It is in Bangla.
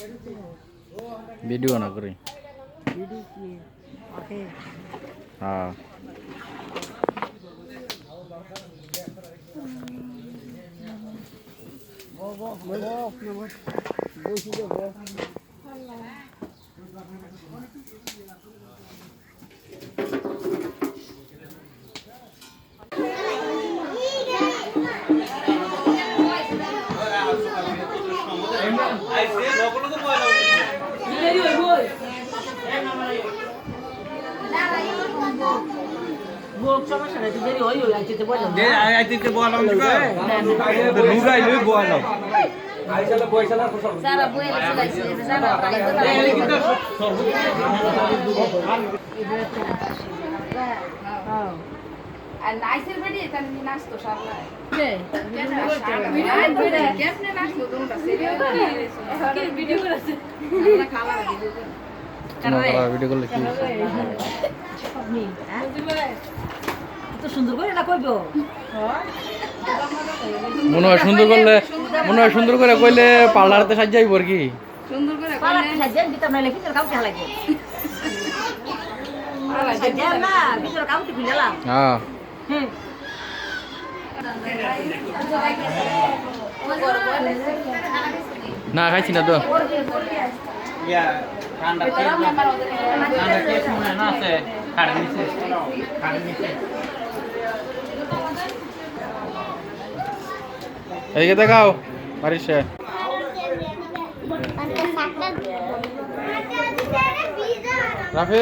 वीडियो ना करें। वीडियो की ओके हाँ Buộc cho nó sẽ là cái gì rồi rồi anh chị bôi দে আইতে বল আমি লুগাই লই বল আইসালা বইসালা যারা বই আছে যারা আর নাইসের বেডি এটা নাচতো সামনে কেমনে নাচতো তোমরা সিরিয়াল কি ভিডিও করেছে আমরা খাওয়া वीडियो कर लेते তো সুন্দর করে না কইবো মনে হয় সুন্দর করে কইলে পার্লারতে সাজ যাইব আর কি সুন্দর করে পালা কি সাজেন ভিতর না লেখি তোর কাম কি লাগে পালা সাজেন না ভিতর কাম কি দিলাম হ্যাঁ হুম না খাইছি না তো ইয়া ঠান্ডা কে শুনে না আছে কাড়ে নিছে এদিকে দেখাও বারিশে রাফি